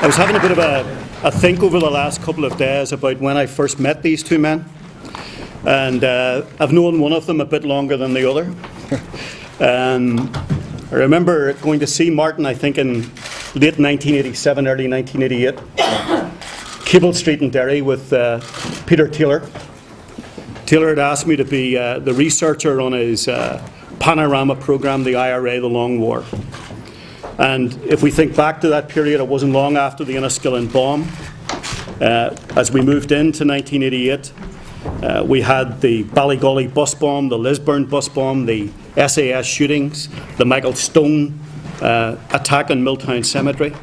I was having a bit of a think over the last couple of days about when I first met these two men, and I've known one of them a bit longer than the other. I remember going to see Martin, I think in late 1987, early 1988, Cable Street in Derry with Peter Taylor. Taylor had asked me to be the researcher on his panorama programme, the IRA, the Long War. And if we think back to that period, it wasn't long after the Enniskillen bomb. As we moved into 1988, we had the Ballygolly bus bomb, the Lisburn bus bomb, the SAS shootings, the Michael Stone attack on Milltown Cemetery.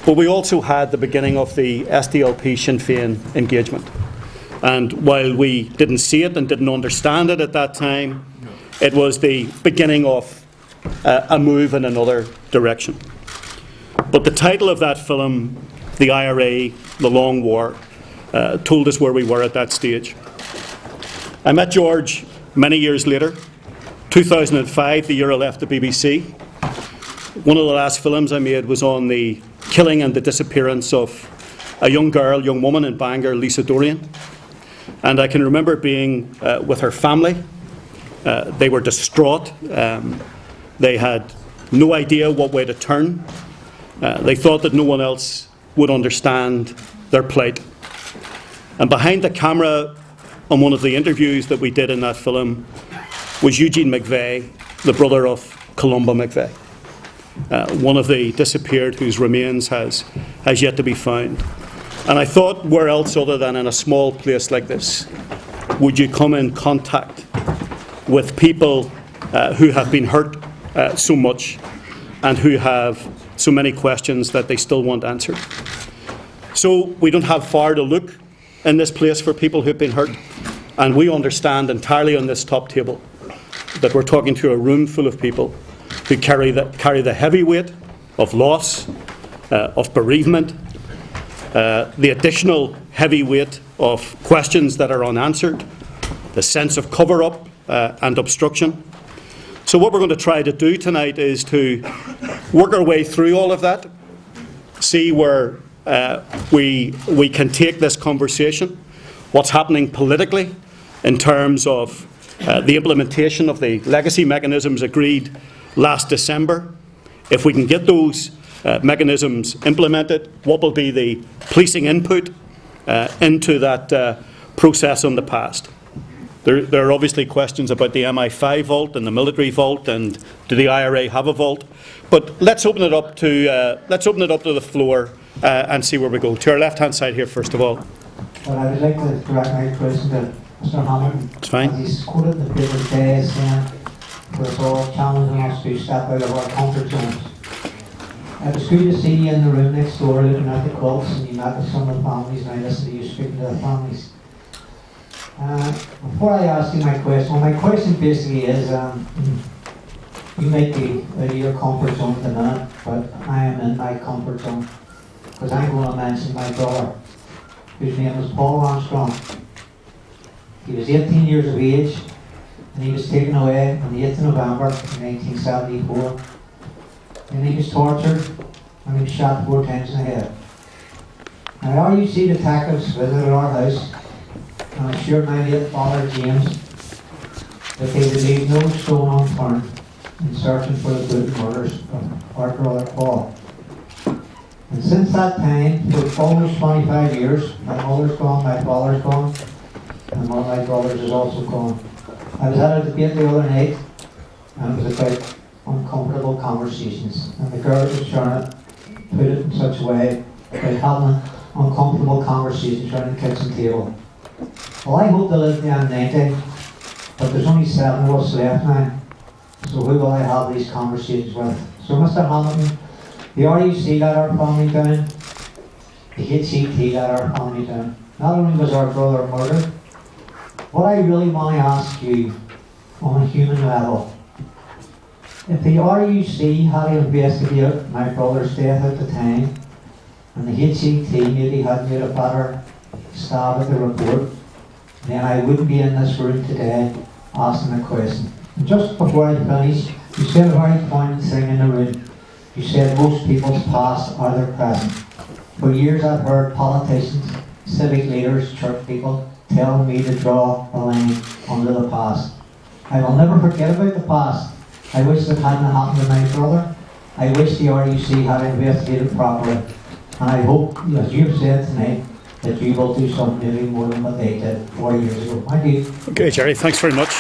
But we also had the beginning of the SDLP Sinn Féin engagement. And while we didn't see it and didn't understand it at that time, it was the beginning of a move in another direction. But the title of that film, The IRA, The Long War, told us where we were at that stage. I met George many years later, 2005, the year I left the BBC. One of the last films I made was on the killing and the disappearance of a young woman in Bangor, Lisa Dorian. And I can remember being with her family. They were distraught. They had no idea what way to turn. They thought that no one else would understand their plight. And behind the camera on one of the interviews that we did in that film was Eugene McVeigh, the brother of Columba McVeigh, one of the disappeared whose remains has yet to be found. And I thought, where else other than in a small place like this would you come in contact with people who have been hurt so much and who have so many questions that they still want answered. So we don't have far to look in this place for people who've been hurt, and we understand entirely on this top table that we're talking to a room full of people who carry the heavy weight of loss, of bereavement, the additional heavy weight of questions that are unanswered, the sense of cover-up and obstruction. So what we're going to try to do tonight is to work our way through all of that, see where we can take this conversation, what's happening politically in terms of the implementation of the legacy mechanisms agreed last December. If we can get those mechanisms implemented, what will be the policing input into that process on the past. There are obviously questions about the MI5 vault and the military vault, and do the IRA have a vault? But let's open it up to the floor and see where we go. To our left-hand side here, first of all. Well, I would like to direct my question to Mr. Hamilton. It's fine. As he's quoted in the paper today saying we're all challenging us to step out of our comfort zones. It was good to see you in the room next door looking at the quilts, and you met with some of the families, and I listened to you speaking to the families. Before I ask you my question basically is, you might be out of your comfort zone tonight, but I am in my comfort zone, because I'm going to mention my brother, whose name was Paul Armstrong. He was 18 years of age, and he was taken away on the 8th of November 1974, and he was tortured, and he was shot 4 times in the head. Now, RUC detectives visited our house, and assured my late father James that they would leave no stone unturned in searching for the brutal murders of our brother Paul. And since that time, for almost 25 years, my mother's gone, my father's gone, and one of my brothers is also gone. I was at a debate the other night, and it was about uncomfortable conversations, and the girl who was trying to put it in such a way about having uncomfortable conversations around the kitchen table. Well, I hope to live to I'm 90, but there's only 7 of us left now, so who will I have these conversations with? So, Mr. Hamilton, the RUC let our family down, the HCT let our family down. Not only was our brother murdered, what I really want to ask you on a human level, if the RUC had investigated my brother's death at the time, and the HCT maybe had made a better stab at the report, then I wouldn't be in this room today asking a question. And just before I finish, you said a very poignant thing in the room. You said most people's past are their present. For years I've heard politicians, civic leaders, church people telling me to draw a line under the past. I will never forget about the past. I wish that hadn't happened to my brother. I wish the RUC had investigated properly. And I hope, as you've said tonight, that you will do something really more than what they did 40 years ago. Thank you. Okay, Jerry, thanks very much.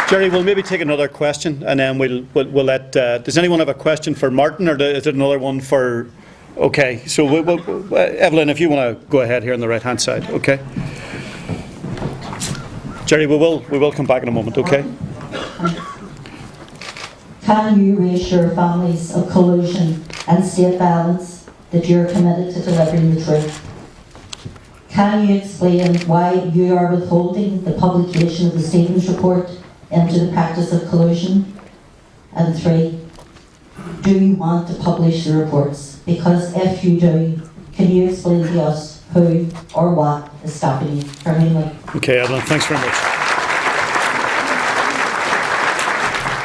Jerry, we'll maybe take another question, and then we'll let. Does anyone have a question for Martin, or is it another one for? Okay, so Evelyn, if you want to go ahead here on the right-hand side, okay. Jerry, we will come back in a moment, okay. Can you reassure families of collusion and state violence that you are committed to delivering the truth? Can you explain why you are withholding the publication of the Stevens report into the practice of collusion? And 3, do you want to publish the reports? Because if you do, can you explain to us who or what is stopping you from doing it? Okay, Evelyn, thanks very much.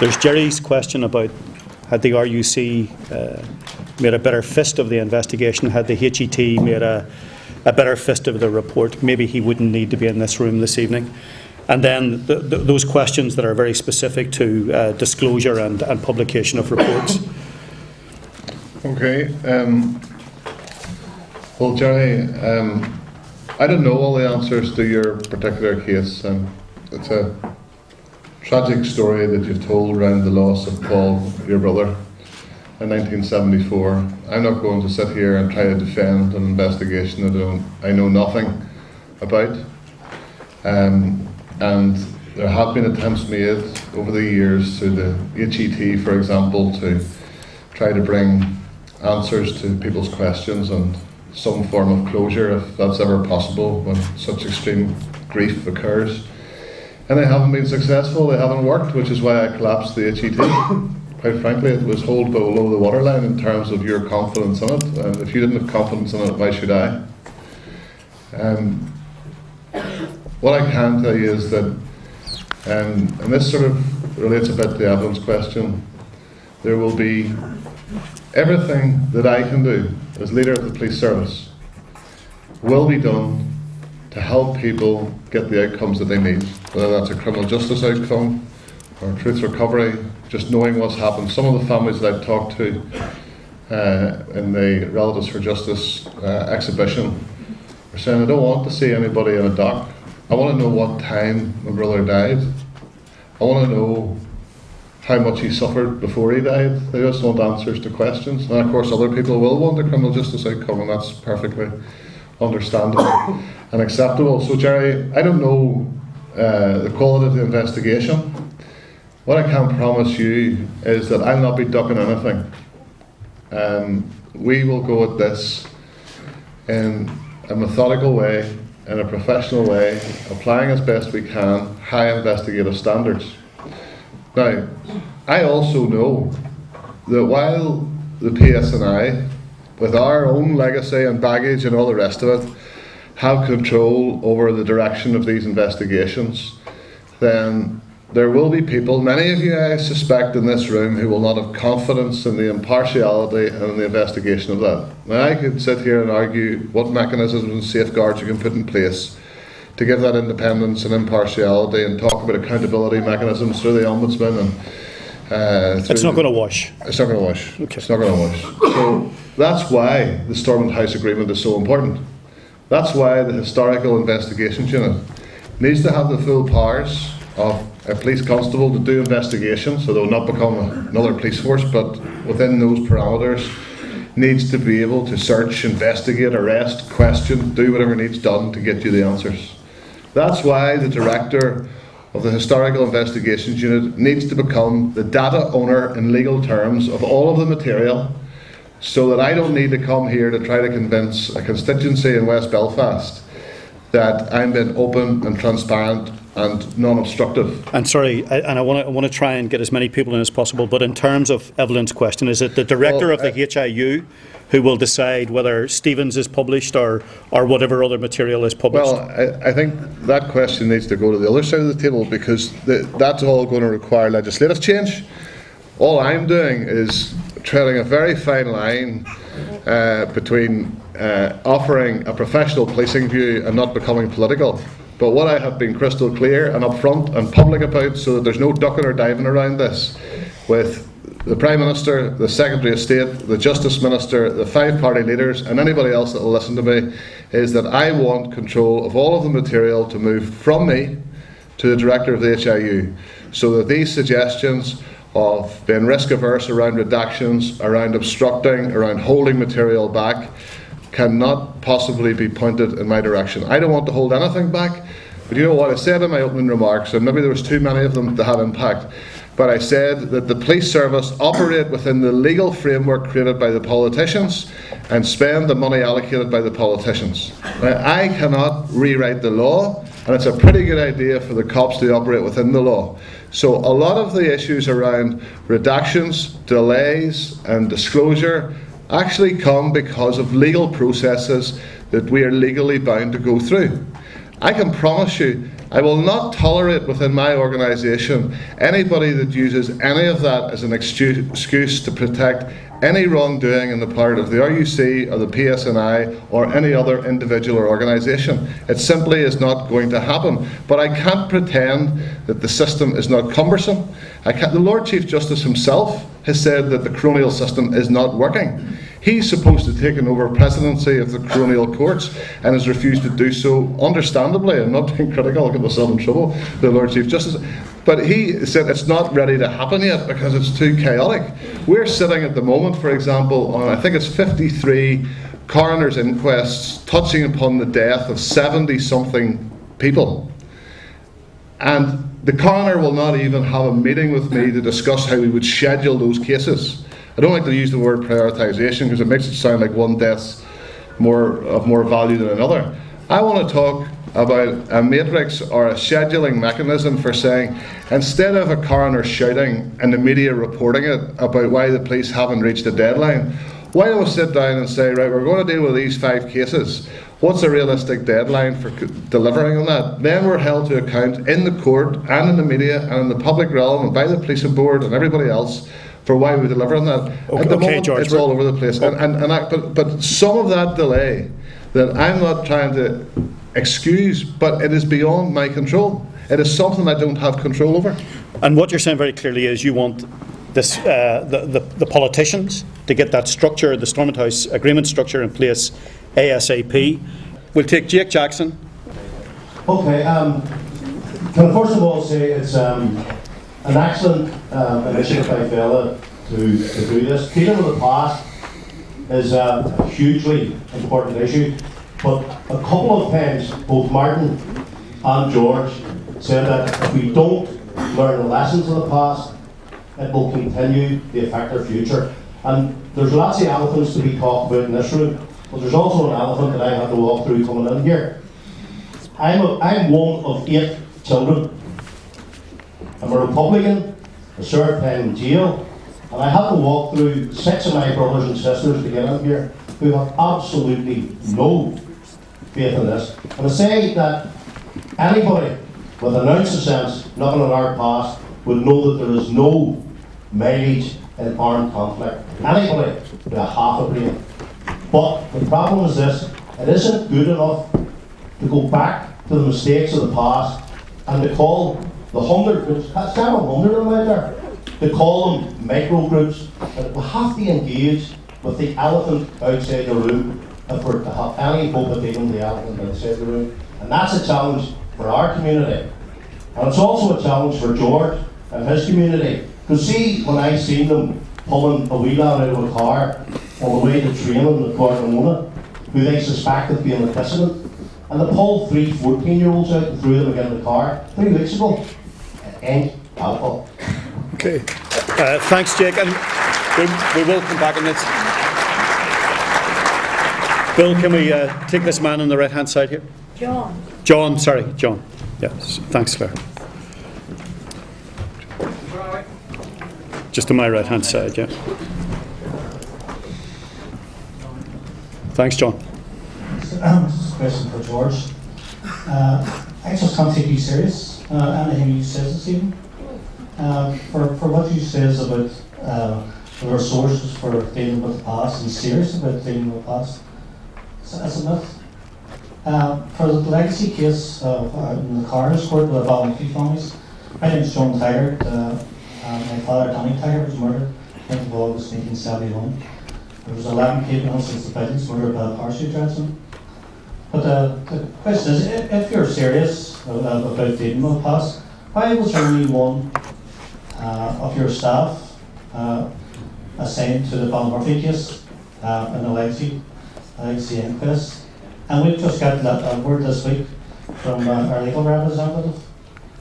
There's Jerry's question about had the RUC made a better fist of the investigation, had the HET made a better fist of the report, maybe he wouldn't need to be in this room this evening. And then those questions that are very specific to disclosure and publication of reports. Okay. Well, Jerry, I don't know all the answers to your particular case. It's a tragic story that you've told around the loss of Paul, your brother, in 1974. I'm not going to sit here and try to defend an investigation that I know nothing about. And there have been attempts made over the years through the HET, for example, to try to bring answers to people's questions and some form of closure, if that's ever possible, when such extreme grief occurs. And they haven't been successful, they haven't worked, which is why I collapsed the HET. Quite frankly, it was hold below the waterline in terms of your confidence in it. And if you didn't have confidence in it, why should I? What I can tell you is that, and this sort of relates a bit to Evelyn's question, there will be everything that I can do as leader of the police service will be done to help people get the outcomes that they need, whether that's a criminal justice outcome or truth recovery, just knowing what's happened. Some of the families that I've talked to in the Relatives for Justice exhibition are saying, I don't want to see anybody in a dock. I want to know what time my brother died. I want to know how much he suffered before he died. They just want answers to questions. And of course other people will want a criminal justice outcome, and that's perfectly understandable and acceptable. So Jerry, I don't know the quality of the investigation. What I can promise you is that I'll not be ducking anything. We will go at this in a methodical way, in a professional way, applying as best we can high investigative standards. Now, I also know that while the PSNI, with our own legacy and baggage and all the rest of it, have control over the direction of these investigations, then there will be people, many of you I suspect in this room, who will not have confidence in the impartiality and in the investigation of that. Now I could sit here and argue what mechanisms and safeguards you can put in place to give that independence and impartiality, and talk about accountability mechanisms through the Ombudsman. And It's not going to wash. It's not going to wash. Okay. It's not going to wash. So that's why the Stormont House Agreement is so important. That's why the Historical Investigations Unit needs to have the full powers of a police constable to do investigations, so they'll not become another police force, but within those parameters needs to be able to search, investigate, arrest, question, do whatever needs done to get you the answers. That's why the director of the Historical Investigations Unit needs to become the data owner in legal terms of all of the material, so that I don't need to come here to try to convince a constituency in West Belfast that I'm being open and transparent and non-obstructive. And sorry, I want to try and get as many people in as possible, but in terms of Evelyn's question, is it the director of the HIU who will decide whether Stevens is published or whatever other material is published? Well, I think that question needs to go to the other side of the table, because that's all going to require legislative change. All I'm doing is treading a very fine line between offering a professional policing view and not becoming political. But what I have been crystal clear and upfront and public about, so that there's no ducking or diving around this, with the Prime Minister, the Secretary of State, the Justice Minister, the 5 party leaders, and anybody else that will listen to me, is that I want control of all of the material to move from me to the Director of the HIU, so that these suggestions of being risk averse around redactions, around obstructing, around holding material back, cannot possibly be pointed in my direction. I don't want to hold anything back, but you know what I said in my opening remarks, and maybe there was too many of them to have impact, but I said that the police service operate within the legal framework created by the politicians and spend the money allocated by the politicians. Now, I cannot rewrite the law, and it's a pretty good idea for the cops to operate within the law. So a lot of the issues around redactions, delays and disclosure actually come because of legal processes that we are legally bound to go through. I can promise you, I will not tolerate within my organisation anybody that uses any of that as an excuse to protect any wrongdoing on the part of the RUC or the PSNI or any other individual or organisation. It simply is not going to happen. But I can't pretend that the system is not cumbersome. The Lord Chief Justice himself has said that the coronial system is not working. He's supposed to take over presidency of the coronial courts and has refused to do so, understandably. I'm not being critical, I'll get myself in trouble, the Lord Chief Justice. But he said it's not ready to happen yet because it's too chaotic. We're sitting at the moment, for example, on I think it's 53 coroner's inquests touching upon the death of 70-something people. And the coroner will not even have a meeting with me to discuss how we would schedule those cases. I don't like to use the word prioritisation because it makes it sound like one death's of more value than another. I want to talk about a matrix or a scheduling mechanism for saying, instead of a coroner shouting and the media reporting it about why the police haven't reached a deadline, why don't we sit down and say, right, we're going to deal with these 5 cases. What's a realistic deadline for delivering on that? Then we're held to account in the court and in the media and in the public realm and by the policing board and everybody else for why we deliver on that. At the moment, George, it's all over the place. But some of that delay that I'm not trying to excuse, but it is beyond my control. It is something I don't have control over. And what you're saying very clearly is you want this, the politicians to get that structure, the Stormont House agreement structure in place ASAP. We'll take Jake Jackson. Okay, can I first of all say it's an excellent initiative by Fela to do this. Freedom of the past is a hugely important issue, but a couple of times both Martin and George said that if we don't learn the lessons of the past, it will continue to affect our future. And there's lots of elephants to be talked about in this room, but there's also an elephant that I had to walk through coming in here. I'm one of 8 children. I'm a Republican, I served time in jail, and I had to walk through 6 of my brothers and sisters to get in here who have absolutely no faith in this. And I say that anybody with an ounce of sense looking at our past would know that there is no mileage in armed conflict. Anybody with a half a brain. But the problem is this, it isn't good enough to go back to the mistakes of the past and to call the 100 groups, several hundred of them out there, to call them micro groups. And we have to engage with the elephant outside the room if we're to have any hope of dealing with the elephant outside the room. And that's a challenge for our community. And it's also a challenge for George and his community. Because see, when I seen them pulling a wee lad out of a car on the way to training at Guardamona, who they suspected being a dissident, and they pulled 3 14-year-olds out and threw them again in the car 3 weeks ago. It ain't helpful. Okay. Thanks, Jake. And we will come back on this. Bill, can we take this man on the right-hand side here? John. John, sorry, John. Yes, thanks, Claire. Just to my right-hand side, yeah. Thanks, John. This is a question for George. I just can't take you serious, anything you say this evening. For what you says about the resources for dealing with the past and serious about dealing with the past, it's a myth. For the legacy case in the coroner's court with the Ballincollig families, my name's John Taggart. My father, Danny Taggart, was murdered 10th of August 1971. There was 11 people in since the Bidens murdered by a parachute accident. But the question is, if you're serious about dealing with the past, why was there only one of your staff assigned to the Balmurphy case in the legacy inquest? And we've just got a word this week from our legal representative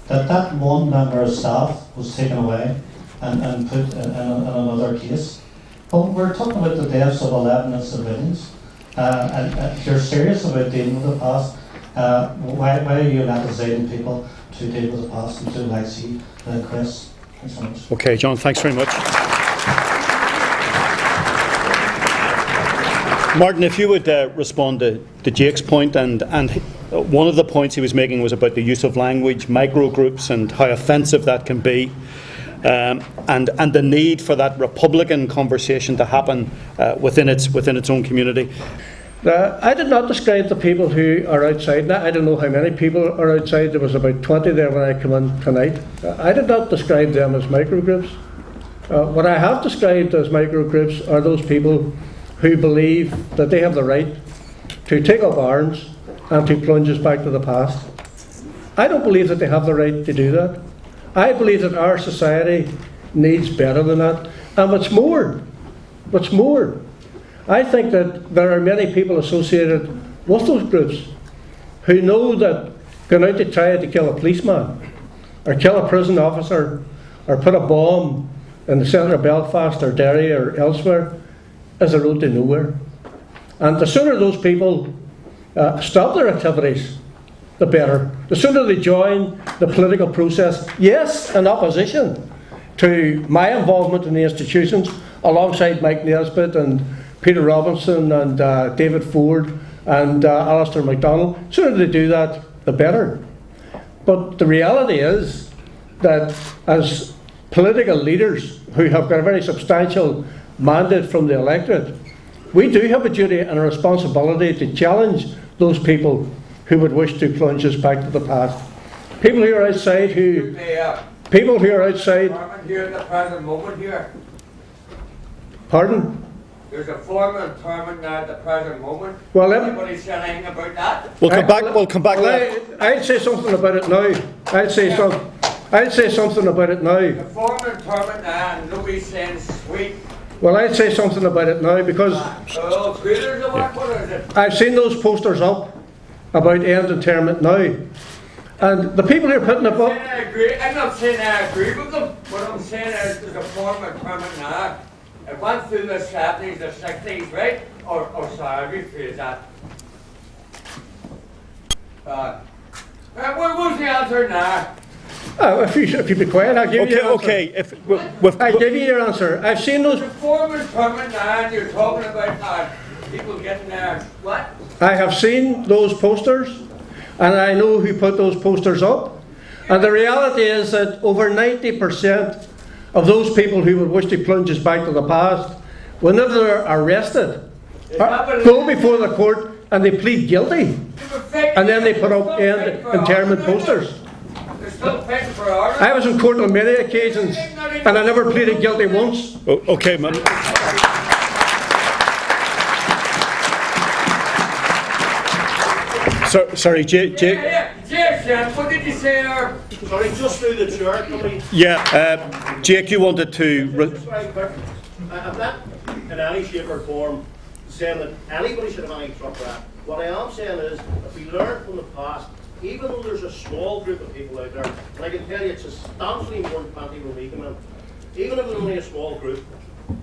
that one member of staff was taken away and put in another case. But we're talking about the deaths of 11 civilians. And if you're serious about dealing with the past, why are you not designing people to deal with the past and to legacy inquests? Thanks so much. Okay, John, thanks very much. Martin, if you would respond to Jake's point, and one of the points he was making was about the use of language, microgroups, and how offensive that can be, and the need for that Republican conversation to happen within its own community. I did not describe the people who are outside. I don't know how many people are outside. There was about 20 there when I came in tonight. I did not describe them as microgroups. What I have described as microgroups are those people who believe that they have the right to take up arms and to plunge us back to the past. I don't believe that they have the right to do that. I believe that our society needs better than that. And what's more, I think that there are many people associated with those groups who know that going out to try to kill a policeman or kill a prison officer or put a bomb in the centre of Belfast or Derry or elsewhere is a road to nowhere. And the sooner those people stop their activities, the better. The sooner they join the political process, yes, in opposition to my involvement in the institutions, alongside Mike Nesbitt and Peter Robinson and David Ford and Alistair MacDonald, the sooner they do that, the better. But the reality is that as political leaders who have got a very substantial mandate from the electorate, we do have a duty and a responsibility to challenge those people who would wish to plunge us back to the past. People who are outside People who are outside... Here at the present moment here. Pardon? There's a formal term now at the present moment. Well, anybody say anything about that? We'll come back. I'd say something about it now. I'd say something about it now. The formal term now, and nobody's saying sweet. Well, I'd say something about it now because I've seen those posters up about end interment now. And the people who are putting them up... I'm not saying I agree with them. What I'm saying is there's a formal term now. It went through the 70s, the 60s, right? Or sorry, rephrase that. What was the answer now? If you be quiet, I'll give you your answer. Okay, I'll give you your answer. I've seen those... The formal term now, and you're talking about people getting there. What? I have seen those posters, and I know who put those posters up. And the reality is that over 90% of those people who would wish to plunge us back to the past, whenever they're arrested, go before the court and they plead guilty. And then they put up end interment posters. I was in court on many occasions, and I never pleaded guilty once. Okay, man. Sorry, Jake. What did you say there? Sorry, just through the chair, coming. Yeah, Jake, you wanted to... Just very quick. I'm not in any shape or form saying that anybody should have any truck that. What I am saying is, if we learn from the past, even though there's a small group of people out there, and I can tell you it's substantially more than 20 when we come in, even if it's only a small group,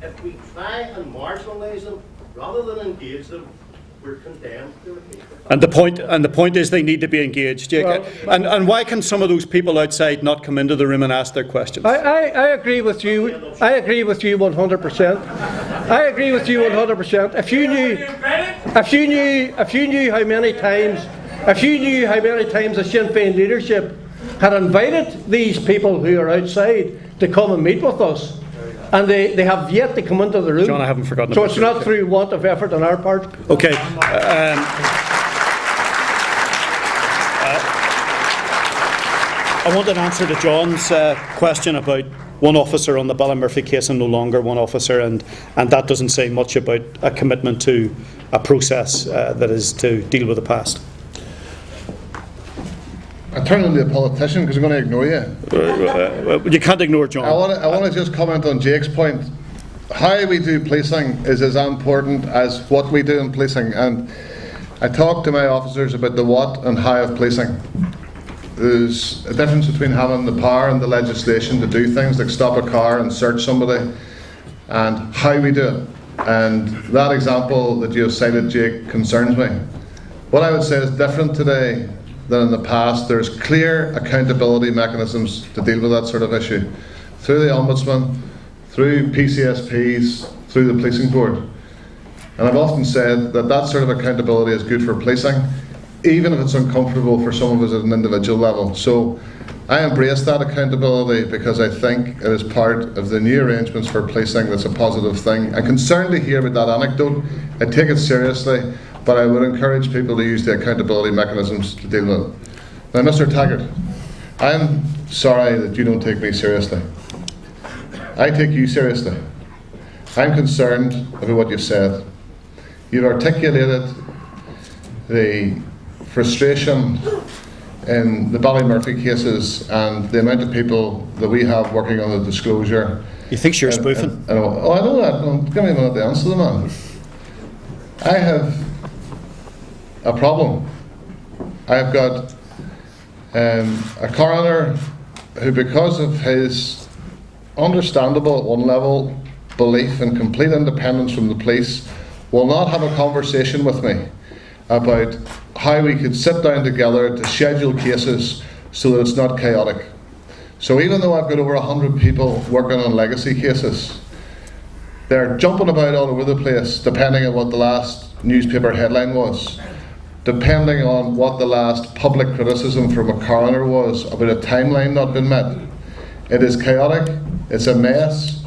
if we try and marginalise them rather than engage them, we're condemned to it. And the point is they need to be engaged, Jake. And why can some of those people outside not come into the room and ask their questions? I agree with you. I agree with you 100%. I agree with you 100%. If you knew how many times the Sinn Féin leadership had invited these people who are outside to come and meet with us, and they have yet to come into the room. John, I haven't forgotten So about it's you. not through want of effort on our part. Okay. I want an answer to John's question about one officer on the Ballymurphy case and no longer one officer, and that doesn't say much about a commitment to a process that is to deal with the past. I turn into a politician because I'm going to ignore you. You can't ignore John. I want to just comment on Jake's point. How we do policing is as important as what we do in policing, and I talk to my officers about the what and how of policing. There's a difference between having the power and the legislation to do things like stop a car and search somebody, and how we do it. And that example that you have cited, Jake, concerns me. What I would say is different today than in the past. There's clear accountability mechanisms to deal with that sort of issue, through the Ombudsman, through PCSPs, through the Policing Board. And I've often said that that sort of accountability is good for policing, even if it's uncomfortable for some of us at an individual level. So I embrace that accountability because I think it is part of the new arrangements for policing that's a positive thing. I'm concerned to hear about that anecdote. I take it seriously, but I would encourage people to use the accountability mechanisms to deal with it. Now, Mr. Taggart, I'm sorry that you don't take me seriously. I take you seriously. I'm concerned about what you've said. You've articulated the frustration in the Ballymurphy cases and the amount of people that we have working on the disclosure. You think you're spoofing? I know that. Give me a minute to answer the man. I have a problem. I've got a coroner who, because of his understandable at one level belief in complete independence from the police, will not have a conversation with me about how we could sit down together to schedule cases so that it's not chaotic. So even though I've got over 100 people working on legacy cases, they're jumping about all over the place depending on what the last newspaper headline was, depending on what the last public criticism from a coroner was about a timeline not being met. It is chaotic, it's a mess.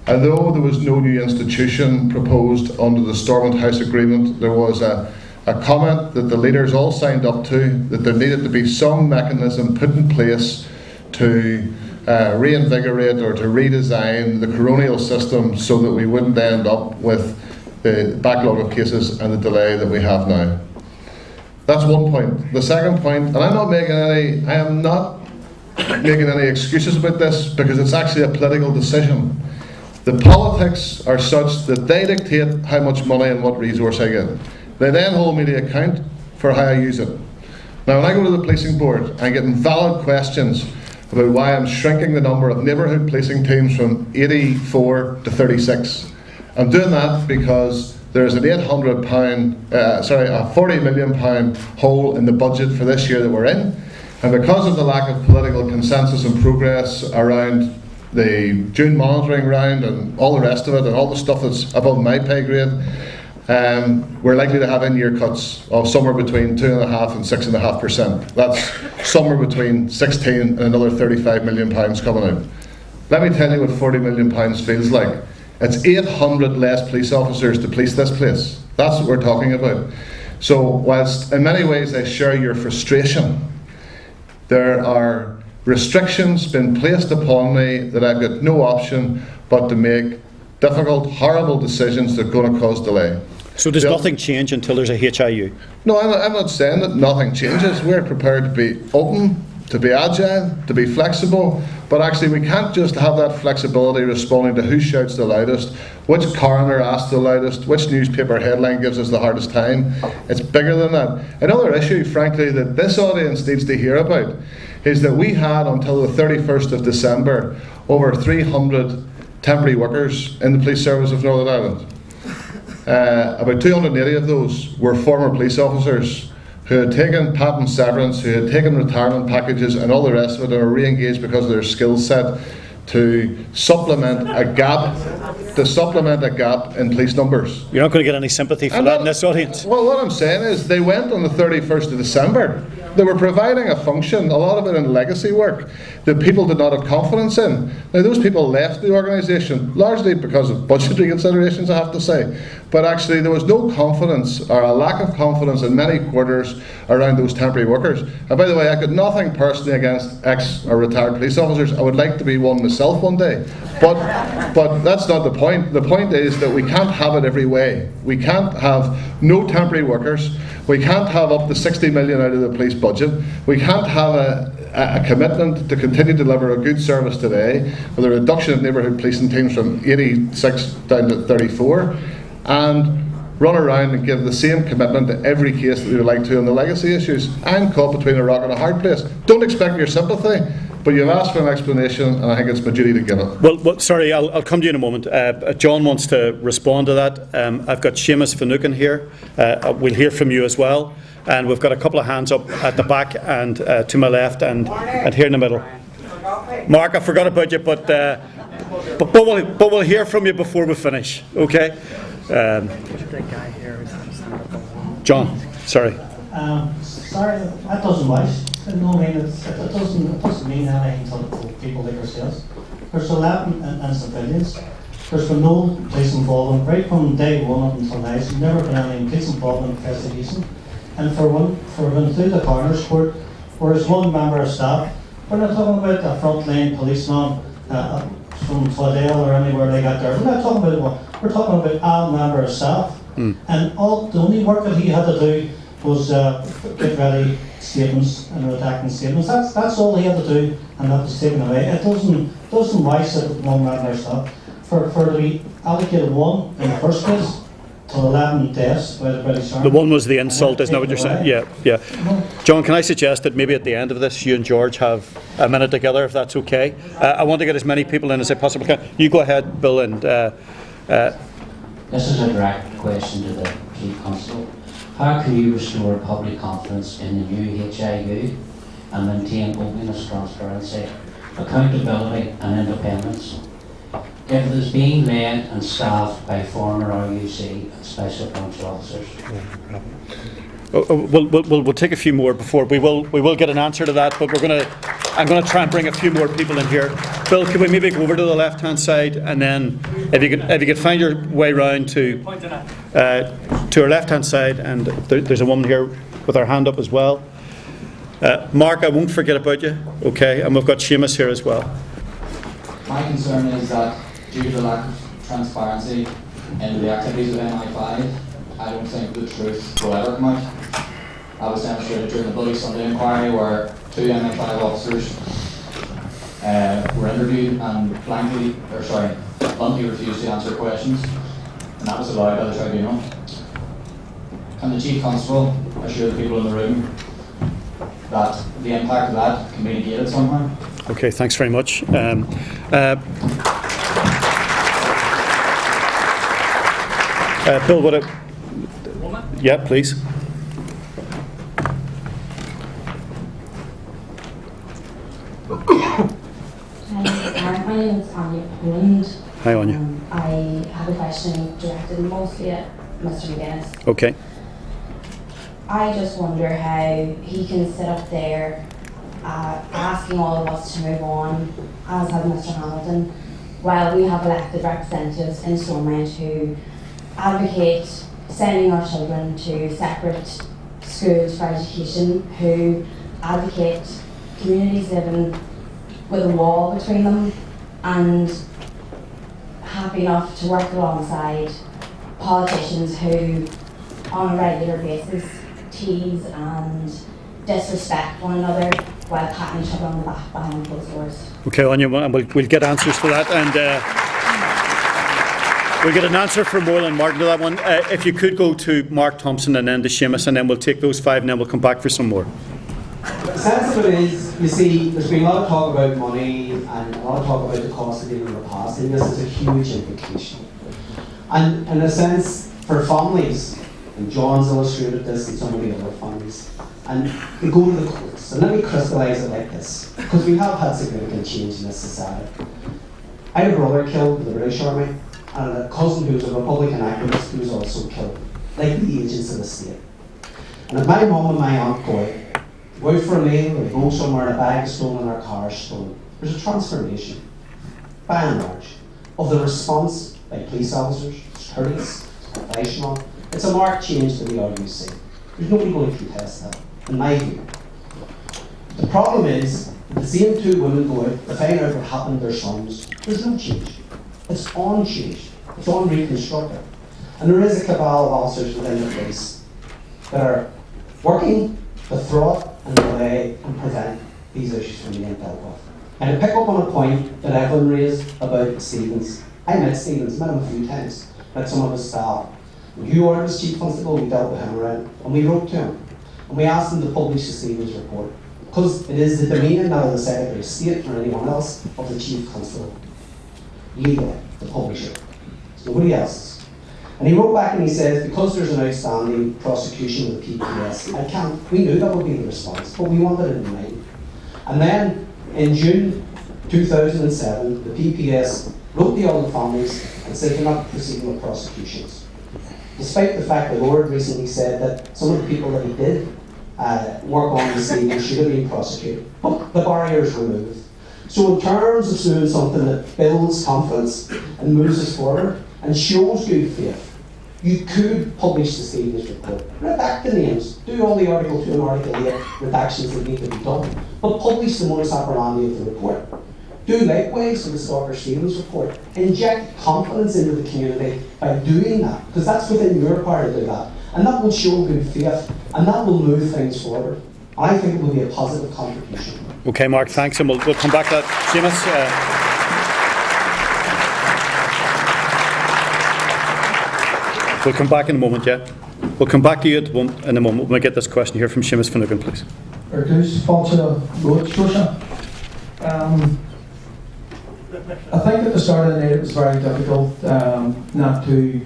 Although there was no new institution proposed under the Stormont House Agreement, there was a comment that the leaders all signed up to, that there needed to be some mechanism put in place to reinvigorate or to redesign the coronial system so that we wouldn't end up with the backlog of cases and the delay that we have now. That's one point. The second point, and I am not making any excuses about this because it's actually a political decision. The politics are such that they dictate how much money and what resource I get. They then hold me to account for how I use it. Now, when I go to the policing board, I'm getting valid questions about why I'm shrinking the number of neighbourhood policing teams from 84 to 36. I'm doing that because there's an a £40 million hole in the budget for this year that we're in, and because of the lack of political consensus and progress around the June monitoring round and all the rest of it and all the stuff that's above my pay grade, we're likely to have in-year cuts of somewhere between 2.5% and 6.5%. That's somewhere between 16 and another £35 million coming out. Let me tell you what £40 million feels like. It's 800 less police officers to police this place. That's what we're talking about. So whilst in many ways I share your frustration, there are restrictions been placed upon me that I've got no option but to make difficult, horrible decisions that are going to cause delay. So does nothing change until there's a HIU? No, I'm not saying that nothing changes. We're prepared to be open, to be agile, to be flexible, but actually we can't just have that flexibility responding to who shouts the loudest, which coroner asks the loudest, which newspaper headline gives us the hardest time. It's bigger than that. Another issue, frankly, that this audience needs to hear about is that we had until the 31st of December over 300 temporary workers in the police service of Northern Ireland. about 280 of those were former police officers who had taken patent severance, who had taken retirement packages and all the rest of it, and were re-engaged because of their skill set to supplement a gap in police numbers. You're not going to get any sympathy for that in this audience. Well, what I'm saying is they went on the 31st of December. They were providing a function, a lot of it in legacy work, that people did not have confidence in. Now, those people left the organisation, largely because of budgetary considerations, I have to say. But actually, there was no confidence, or a lack of confidence in many quarters around those temporary workers. And by the way, I got nothing personally against ex or retired police officers. I would like to be one myself one day. But that's not the point. The point is that we can't have it every way. We can't have no temporary workers. We can't have up to 60 million out of the police budget. We can't have a commitment to continue to deliver a good service today with a reduction of neighbourhood policing teams from 86 down to 34, and run around and give the same commitment to every case that we would like to on the legacy issues. I'm caught between a rock and a hard place. Don't expect your sympathy, but you've asked for an explanation, and I think it's my duty to give it. Well, sorry, I'll come to you in a moment. John wants to respond to that. I've got Seamus Finucane here. We'll hear from you as well. And we've got a couple of hands up at the back and to my left and here in the middle. Mark, I forgot about you, but we'll hear from you before we finish. Okay? John, sorry. Sorry, that doesn't wise. No, I mean, it doesn't mean anything to people like ourselves. There's 11 and civilians. There's been no police involvement right from day one up until now. There's never been any police involvement in investigation. And for one through the coroner's court, whereas one member of staff, we're not talking about a frontline policeman from Fladell or anywhere they got there. We're not talking about one. We're talking about a member of staff. And the only work that he had to do was get ready statements and redacting statements. That's all he had to do, and that was taken away. It doesn't rise at one member of staff. For to be allocated one in the first place to 11 deaths by the sergeant. The one was the insult, isn't that what you're saying? Yeah. John, can I suggest that maybe at the end of this, you and George have a minute together, if that's okay? I want to get as many people in as I possibly can. You go ahead, Bill, and... This is a direct question to the Chief Constable. How can you restore public confidence in the new HIU and maintain openness, transparency, accountability and independence if it is being led and staffed by former RUC and special branch officers? We'll take a few more before we will get an answer to that, but I'm going to try and bring a few more people in here. Bill, can we maybe go over to the left-hand side, and then if you could find your way round to our left-hand side, and there's a woman here with her hand up as well. Mark, I won't forget about you. Okay, and we've got Seamus here as well. My concern is that due to the lack of transparency in the activities of MI5, I don't think the truth will ever come out. That was demonstrated during the Bloody Sunday inquiry, where 2 MI5 officers were interviewed and bluntly refused to answer questions, and that was allowed by the tribunal. Can the Chief Constable assure the people in the room that the impact of that can be negated somehow? Okay, thanks very much. Bill, yeah, please. My name is Anya Poland. Hi, Anya. I have a question directed mostly at Mr. McGuinness. Okay. I just wonder how he can sit up there asking all of us to move on, as has Mr. Hamilton, while we have elected representatives in Stormont who advocate sending our children to separate schools for education, who advocate communities living with a wall between them, and happy enough to work alongside politicians who on a regular basis tease and disrespect one another while patting each other on the back behind closed doors. Okay, Anya, we'll get answers to that, and we'll get an answer from Moylan Martin to that one. If you could go to Mark Thompson and then to Seamus, and then we'll take those 5 and then we'll come back for some more. The sense of it is, you see, there's been a lot of talk about money and a lot of talk about the cost of living in the past, and this is a huge implication. And in a sense, for families, and John's illustrated this and some of the other families, and they go to the courts. And let me crystallise it like this, because we have had significant change in this society. I had a brother killed in the British Army, and a cousin who was a Republican activist who was also killed, like the agents of the state. And if my mum and my aunt go out for a meal, or go somewhere and a bag is stolen or a car is stolen, there's a transformation, by and large, of the response by police officers. It's courteous, it's professional, it's a marked change to the RUC. There's nobody going to contest that, in my view. The problem is, the same two women go out to find out what happened to their sons. There's no change. It's unchanged. It's unreconstructed. And there is a cabal of officers within the police that are working to thwart and delay and prevent these issues from being dealt with. And to pick up on a point that Evelyn raised about Stevens, I met Stevens, met him a few times, met some of his staff. When Hugh Orr was Chief Constable, we dealt with him around, and we wrote to him. And we asked him to publish the Stevens report, because it is the domain not of the Secretary of State or anyone else, of the Chief Constable, legally, to publish it. It's nobody else's. And he wrote back and he says, because there's an outstanding prosecution with the PPS, we knew that would be the response, but we wanted it in mind. And then, in June 2007, the PPS wrote the other families and said they're not proceeding with prosecutions. Despite the fact that Lord recently said that some of the people that he did work on the scene should have been prosecuted, but the barriers removed. So in terms of doing something that builds confidence and moves us forward and shows good faith, you could publish the Stevens report, redact the names, do all the Article 2 and Article 8 redactions that need to be done, but publish the modus operandi of the report. Do likewise with the Stalker Stevens report. Inject confidence into the community by doing that, because that's within your power to do that. And that will show good faith, and that will move things forward. I think it will be a positive contribution. Okay, Mark, thanks, and we'll come back to that. Seamus? We'll come back in a moment, yeah. We'll come back to you in a moment when we get this question here from Seamus Finnegan, please. I think at the start of the night it was very difficult not to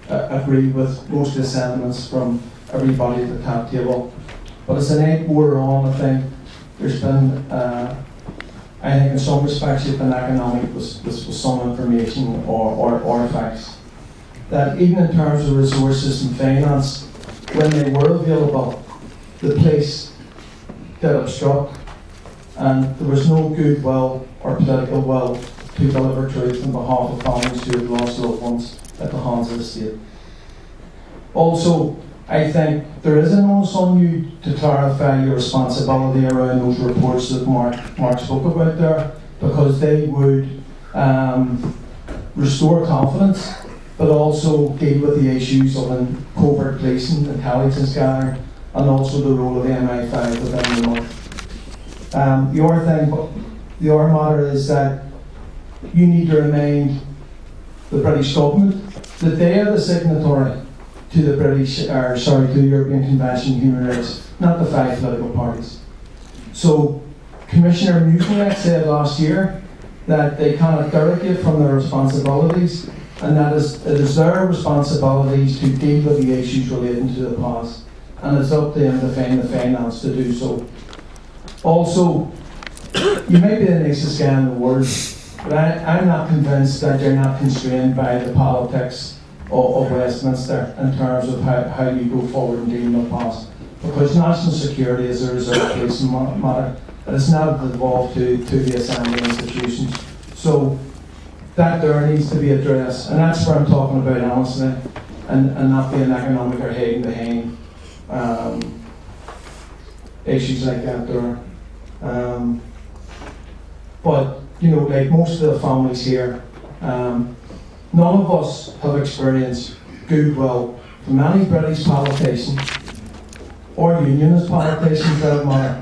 agree with most of the sentiments from everybody at the top table. But as the night wore on, I think there's been, I think in some respects, it's been economic with some information or facts. That even in terms of resources and finance, when they were available, the police did obstruct, and there was no goodwill or political will to deliver truth on behalf of families who have lost loved ones at the hands of the state. Also, I think there is an onus on you to clarify your responsibility around those reports that Mark spoke about there, because they would restore confidence, but also deal with the issues of covert policing, intelligence gathering, and also the role of the MI5 within the North. The other matter is that you need to remind the British government that they are the signatory to the to the European Convention on Human Rights, not the 5 political parties. So Commissioner Muciniak said last year that they cannot derogate from their responsibilities, and that it is their responsibilities to deal with the issues relating to the past, and it's up to them to find the finance to do so. Also, you may be the nicest guy in the world, but I'm not convinced that you're not constrained by the politics of Westminster in terms of how you go forward in dealing with the past. Because national security is a reserve policing matter, and it's not devolved to the Assembly institutions. So that there needs to be addressed, and that's where I'm talking about honestly, and not being economic or hiding behind issues like that there. But like most of the families here, none of us have experienced goodwill from any British politician or unionist politicians for that matter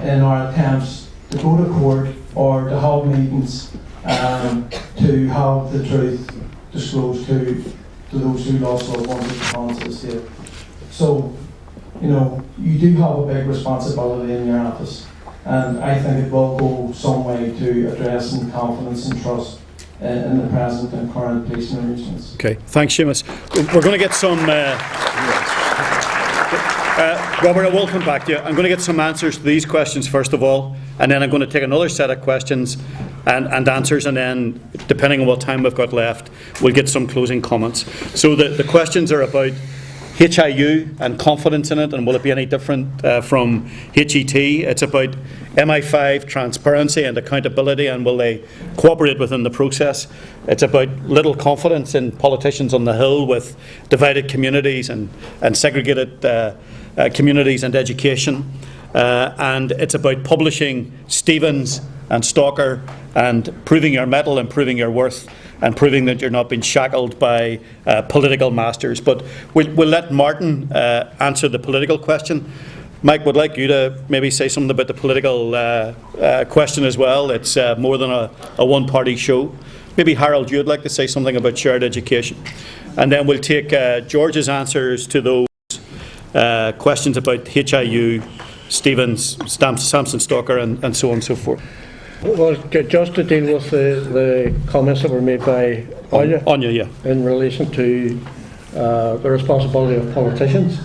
in our attempts to go to court or to have meetings to have the truth disclosed to those who lost loved ones at the hands of the state. So, you do have a big responsibility in your office, and I think it will go some way to addressing confidence and trust in the present and current policing arrangements. Okay, thanks, Seamus. We're going to get some. Robert, I will come back to you. I'm going to get some answers to these questions first of all, and then I'm going to take another set of questions and answers, and then, depending on what time we've got left, we'll get some closing comments. So the questions are about HIU and confidence in it, and will it be any different from HET? It's about MI5 transparency and accountability, and will they cooperate within the process? It's about little confidence in politicians on the Hill with divided communities and segregated communities and education. And it's about publishing Stevens and Stalker and proving your mettle and proving your worth and proving that you're not being shackled by political masters. But we'll let Martin answer the political question. Mike, would like you to maybe say something about the political question as well. It's more than a one-party show. Maybe Harold, you'd like to say something about shared education. And then we'll take George's answers to those questions about HIU, Stevens, Samson Stalker, and so on and so forth. Well, just to deal with the comments that were made by Anya, yeah, in relation to the responsibility of politicians.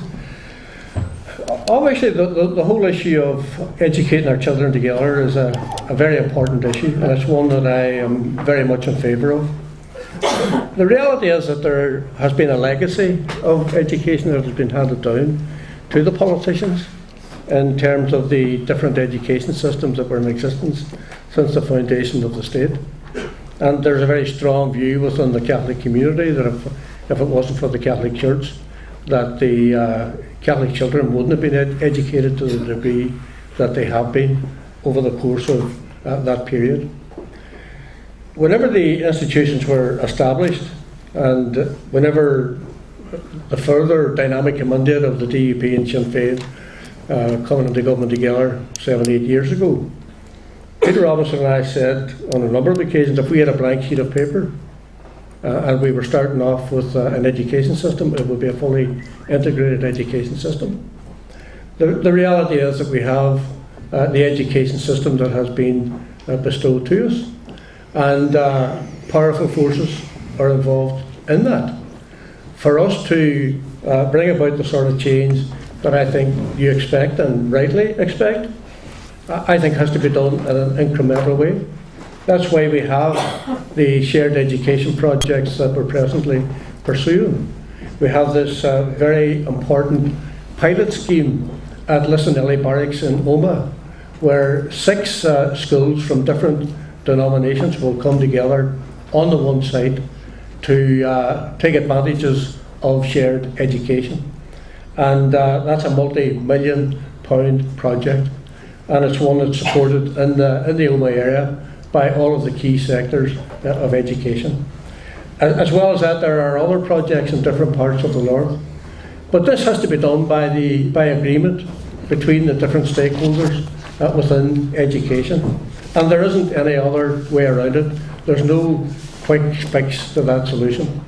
Obviously, the whole issue of educating our children together is a very important issue, and it's one that I am very much in favour of. The reality is that there has been a legacy of education that has been handed down to the politicians in terms of the different education systems that were in existence since the foundation of the state. And there's a very strong view within the Catholic community that if it wasn't for the Catholic Church, that the Catholic children wouldn't have been educated to the degree that they have been over the course of that period. Whenever the institutions were established, and whenever the further dynamic mandate of the DUP and Sinn Féin coming into government together 7-8 years ago, Peter Robinson and I said on a number of occasions, if we had a blank sheet of paper and we were starting off with an education system, it would be a fully integrated education system. The reality is that we have the education system that has been bestowed to us, and powerful forces are involved in that. For us to bring about the sort of change that I think you expect and rightly expect, I think has to be done in an incremental way. That's why we have the shared education projects that we're presently pursuing. We have this very important pilot scheme at Lissanelli Barracks in Omagh, where 6 schools from different denominations will come together on the one site to take advantages of shared education. And that's a multi-million-pound project, and it's one that's supported in the Omagh area by all of the key sectors of education. As well as that, there are other projects in different parts of the north. But this has to be done by agreement between the different stakeholders within education. And there isn't any other way around it. There's no quick fix to that solution.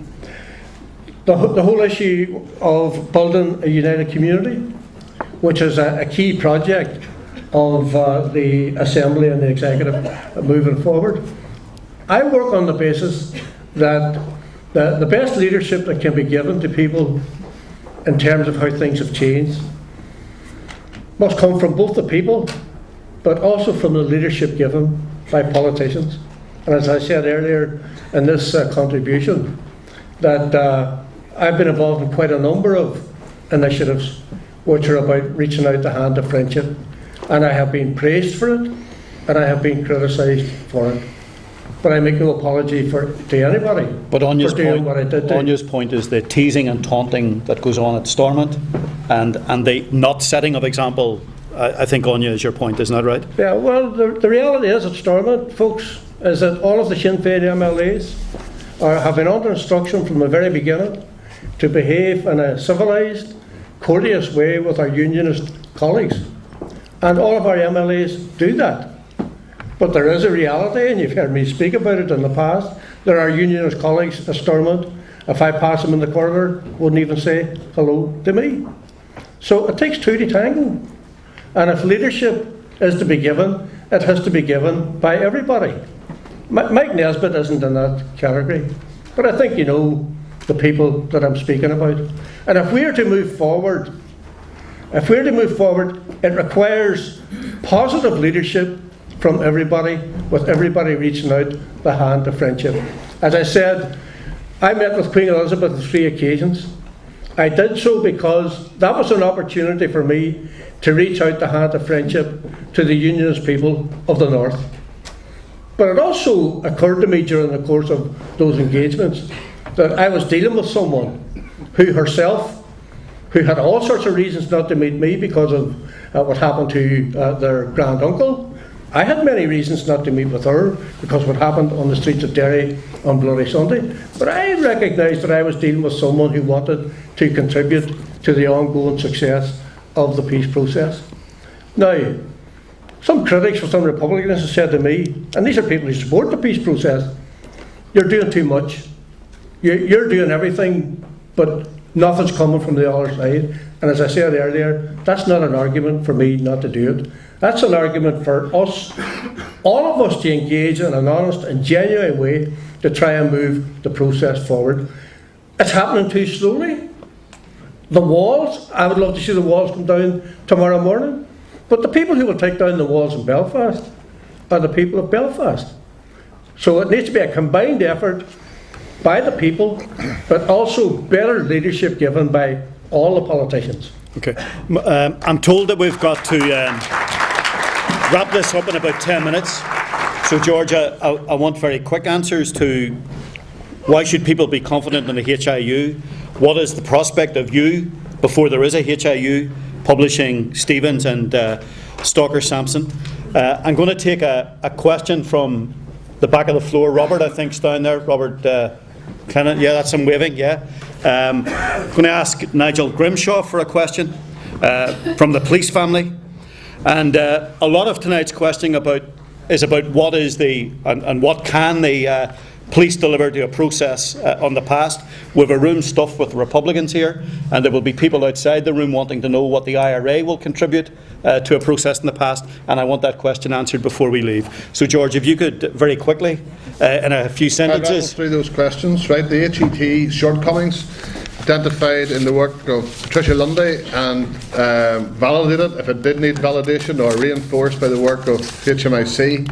The whole issue of building a united community, which is a key project of the Assembly and the Executive moving forward. I work on the basis that the best leadership that can be given to people in terms of how things have changed must come from both the people, but also from the leadership given by politicians. And as I said earlier in this contribution, that I've been involved in quite a number of initiatives which are about reaching out the hand of friendship, and I have been praised for it, and I have been criticised for it. But I make no apology to anybody but Anya's for doing point, what I did. Anya's point is the teasing and taunting that goes on at Stormont, and the not setting of example. I think, Anya, is your point, isn't that right? Yeah, well, the reality is at Stormont, folks, is that all of the Sinn Féin MLAs have been under instruction from the very beginning to behave in a civilised, courteous way with our unionist colleagues. And all of our MLAs do that. But there is a reality, and you've heard me speak about it in the past. There are unionist colleagues at Stormont, if I pass them in the corridor, wouldn't even say hello to me. So it takes two to tango. And if leadership is to be given, it has to be given by everybody. Mike Nesbitt isn't in that category, but I think you know the people that I'm speaking about. And if we are to move forward, it requires positive leadership from everybody, with everybody reaching out the hand of friendship. As I said, I met with Queen Elizabeth on 3 occasions. I did so because that was an opportunity for me to reach out the hand of friendship to the Unionist people of the North. But it also occurred to me during the course of those engagements that I was dealing with someone who had all sorts of reasons not to meet me because of what happened to their granduncle. I had many reasons not to meet with her because of what happened on the streets of Derry on Bloody Sunday. But I recognised that I was dealing with someone who wanted to contribute to the ongoing success of the peace process. Now, some critics or some Republicans have said to me, and these are people who support the peace process, you're doing too much. You're doing everything, but nothing's coming from the other side. And as I said earlier, that's not an argument for me not to do it. That's an argument for us, all of us, to engage in an honest and genuine way to try and move the process forward. It's happening too slowly. The walls, I would love to see the walls come down tomorrow morning. But the people who will take down the walls in Belfast are the people of Belfast. So it needs to be a combined effort by the people, but also better leadership given by all the politicians. Okay. I'm told that we've got to wrap this up in about 10 minutes. So, George, I want very quick answers to why should people be confident in the HIU? What is the prospect of you, before there is a HIU, publishing Stevens and Stalker Sampson? I'm going to take a question from the back of the floor. Robert, I think, is down there. Robert Clement, yeah, that's him waving, yeah. I'm going to ask Nigel Grimshaw for a question from the police family. And a lot of tonight's question is about what is and what can the police deliver to a process on the past. We have a room stuffed with Republicans here, and there will be people outside the room wanting to know what the IRA will contribute to a process in the past, and I want that question answered before we leave. So, George, if you could very quickly, in a few sentences. I'll rattle through those questions, right? The HET shortcomings identified in the work of Patricia Lundy and validated, if it did need validation, or reinforced by the work of HMIC,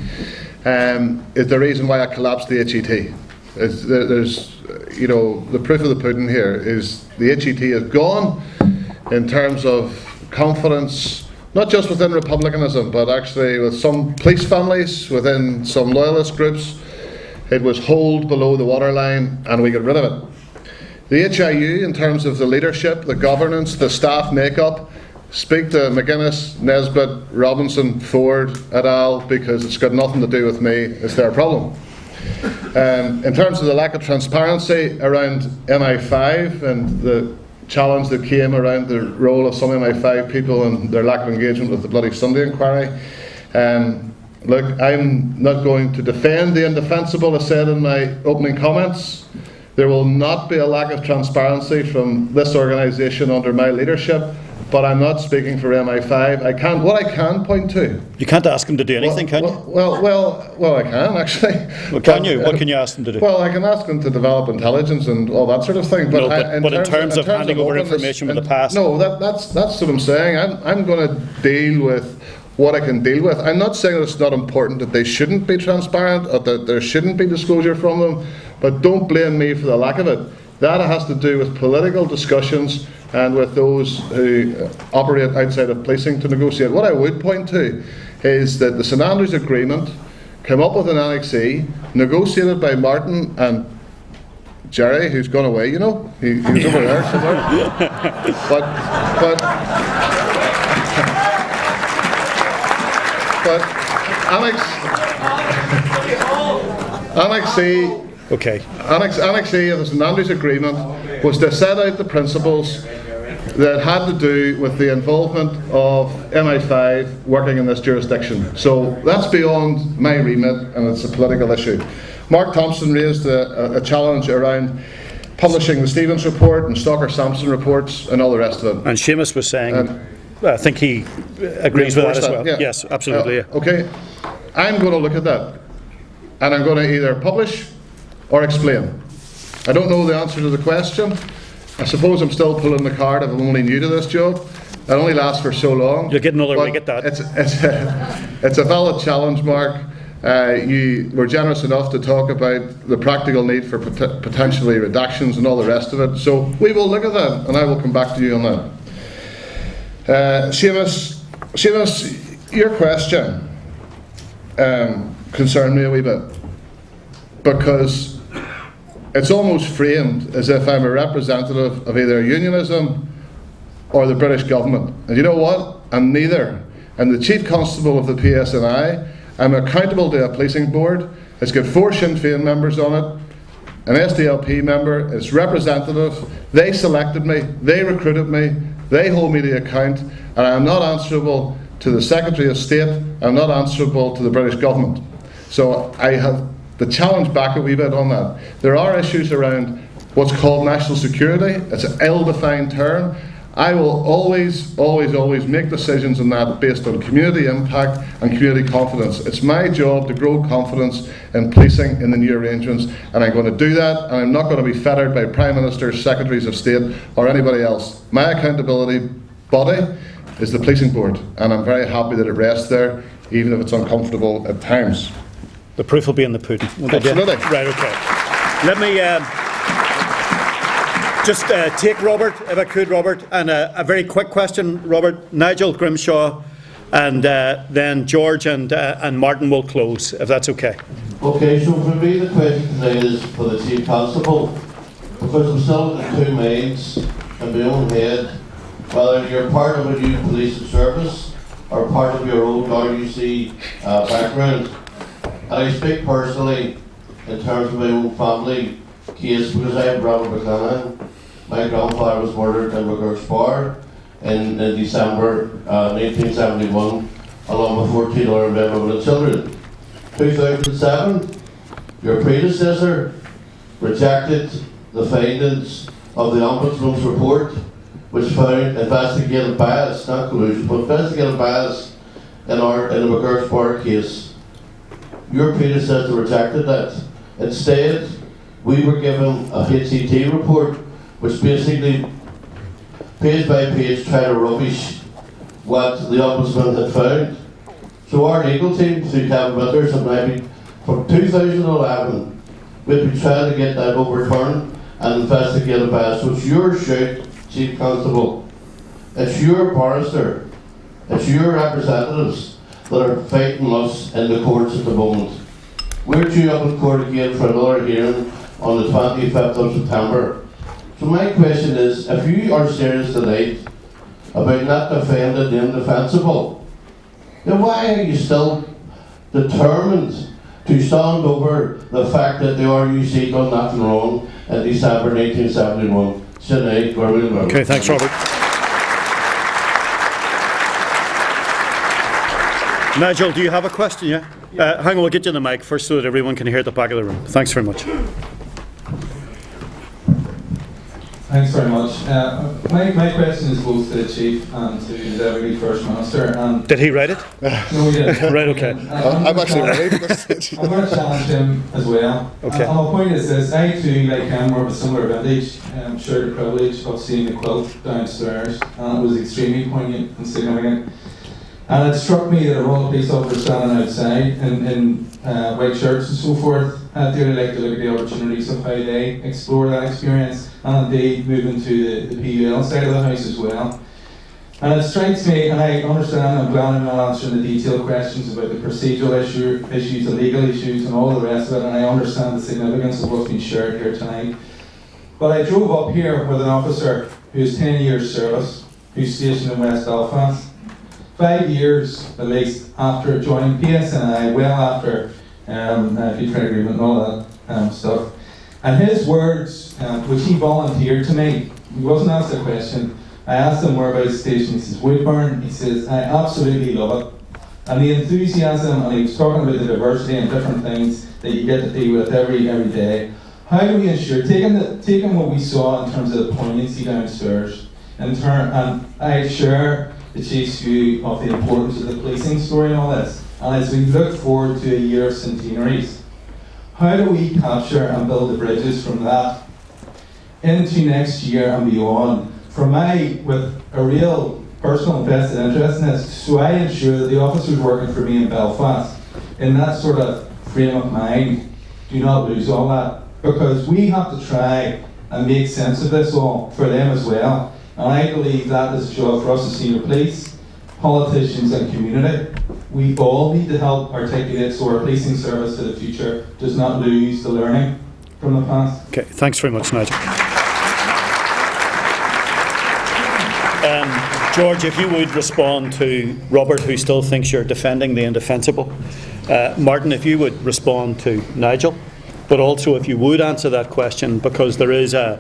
is the reason why I collapsed the HET. There's, you know, the proof of the pudding here is the HET is gone in terms of confidence, not just within republicanism, but actually with some police families, within some loyalist groups. It was holed below the waterline, and we got rid of it. The HIU, in terms of the leadership, the governance, the staff makeup, speak to McGuinness, Nesbitt, Robinson, Ford, et al., because it's got nothing to do with me, it's their problem. In terms of the lack of transparency around MI5 and the challenge that came around the role of some MI5 people and their lack of engagement with the Bloody Sunday inquiry, look, I'm not going to defend the indefensible, as said in my opening comments. There will not be a lack of transparency from this organisation under my leadership, but I'm not speaking for MI5. What I can point to... You can't ask them to do anything, can you? Well, I can, actually. Well, can you? What can you ask them to do? Well, I can ask them to develop intelligence and all that sort of thing. But, in terms of handing over information from the past... No, that's what I'm saying. I'm going to deal with what I can deal with. I'm not saying that it's not important that they shouldn't be transparent or that there shouldn't be disclosure from them, but don't blame me for the lack of it. That has to do with political discussions and with those who operate outside of policing to negotiate. What I would point to is that the St Andrews Agreement came up with an Annex E, negotiated by Martin and Jerry, who's gone away, you know. He was over there somewhere. But Annex E. Okay. Annex E of the St Andrews Agreement was to set out the principles that had to do with the involvement of MI5 working in this jurisdiction. So that's beyond my remit, and it's a political issue. Mark Thompson raised a challenge around publishing the Stevens report and Stalker Sampson reports and all the rest of it. And Seamus was saying, I think he agrees with that as well. Yeah. Yes, absolutely. Okay, I'm going to look at that. and I'm going to either publish or explain. I don't know the answer to the question. I suppose I'm still pulling the card if I'm only new to this job. It only lasts for so long. You'll get another But week at that. It's a valid challenge, Mark. You were generous enough to talk about the practical need for potentially redactions and all the rest of it. So we will look at that, and I will come back to you on that. Seamus, your question concerned me a wee bit, because it's almost framed as if I'm a representative of either unionism or the British government. And you know what? I'm neither. I'm the Chief Constable of the PSNI. I'm accountable to a policing board. It's got 4 Sinn Féin members on it, an SDLP member, it's representative. They selected me, they recruited me, they hold me to account, and I'm not answerable to the Secretary of State, I'm not answerable to the British government. So I have the challenge back a wee bit on that. There are issues around what's called national security. It's an ill-defined term. I will always make decisions on that based on community impact and community confidence. It's my job to grow confidence in policing in the new arrangements, and I'm going to do that, and I'm not going to be fettered by Prime Ministers, Secretaries of State or anybody else. My accountability body is the policing board, and I'm very happy that it rests there, even if it's uncomfortable at times. The proof will be in the pudding. Absolutely. Right, okay. Let me just take Robert, if I could, Robert, and a very quick question, Robert. Nigel Grimshaw, and then George and Martin will close, if that's okay. Okay, so for me the question today is for the Chief Constable, because I'm still in 2 minds in my own head, whether you're part of a new police service or part of your old RUC background. And I speak personally in terms of my own family case, because I am Robert McLennan. My grandfather was murdered in McGurk's Bar in December 1971, along with 14 other women and children. 2007, your predecessor rejected the findings of the Ombudsman's report, which found investigative bias, not collusion, but investigative bias in the McGurk's Bar case. Your predecessor rejected that. Instead, we were given a HCT report, which basically, page by page, tried to rubbish what the Ombudsman had found. So our legal team, through Kevin Withers, have now been, from 2011, we've been trying to get that overturned and investigated bias. So it's your shout, Chief Constable. It's your barrister. It's your representatives that are fighting us in the courts at the moment. We're due up in court again for another hearing on the 25th of September. So my question is, if you are serious tonight about not defending the indefensible, then why are you still determined to stand over the fact that the RUC done nothing wrong in December 1971? Sinead, okay, thanks, Robert. Nigel, do you have a question? Yeah? Hang on, we'll get you the mic first so that everyone can hear at the back of the room. Thanks very much. Thanks very much. My question is both to the Chief and to the Deputy First Minister. Did he write it? No, he didn't. Right, okay. I'm actually ready. I'm going to challenge him as well. Okay. And my point is this: I too, like him, were of a similar vintage, shared the privilege of seeing the quilt downstairs, and it was extremely poignant and significant. And it struck me that a Royal Police officer standing outside in white shirts and so forth, I'd really like to look at the opportunities of how they explore that experience and indeed move into the PUL side of the house as well. And it strikes me, and I understand I'm glad I'm not answering the detailed questions about the procedural issues, the legal issues and all the rest of it, and I understand the significance of what's been shared here tonight. But I drove up here with an officer who's 10 years service, who's stationed in West Belfast. 5 years, at least, after joining PSNI, well after free trade agreement and all that stuff. And his words, which he volunteered to me, he wasn't asked a question. I asked him whereabouts the station. He says, Woodburn. He says, I absolutely love it. And the enthusiasm, and he was talking about the diversity and different things that you get to deal with every day. How do we ensure, taking what we saw in terms of the poignancy downstairs, and I share the Chief's view of the importance of the policing story and all this. And as we look forward to a year of centenaries, How do we capture and build the bridges from that into next year and beyond? With a real personal and vested interest in this, so I ensure that the officers working for me in Belfast, in that sort of frame of mind, do not lose all that. Because we have to try and make sense of this all for them as well. And I believe that is a job for us as senior police, politicians and community. We all need to help articulate so our policing service for the future does not lose the learning from the past. Okay, thanks very much, Nigel. George, if you would respond to Robert, who still thinks you're defending the indefensible. Martin, if you would respond to Nigel, but also if you would answer that question, because there is a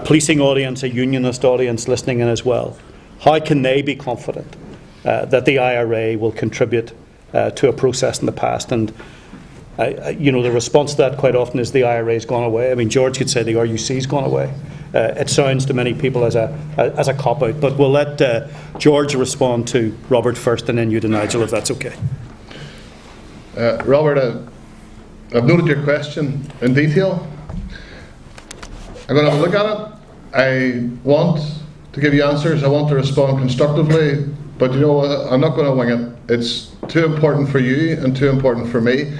policing audience, a unionist audience listening in as well. How can they be confident that the IRA will contribute to a process in the past? And the response to that quite often is the IRA's gone away. I mean, George could say the RUC's gone away. It sounds to many people as a cop-out, but we'll let George respond to Robert first and then you to Nigel, if that's okay. Robert, I've noted your question in detail. I'm going to have a look at it. I want to give you answers. I want to respond constructively, but I'm not going to wing it. It's too important for you and too important for me.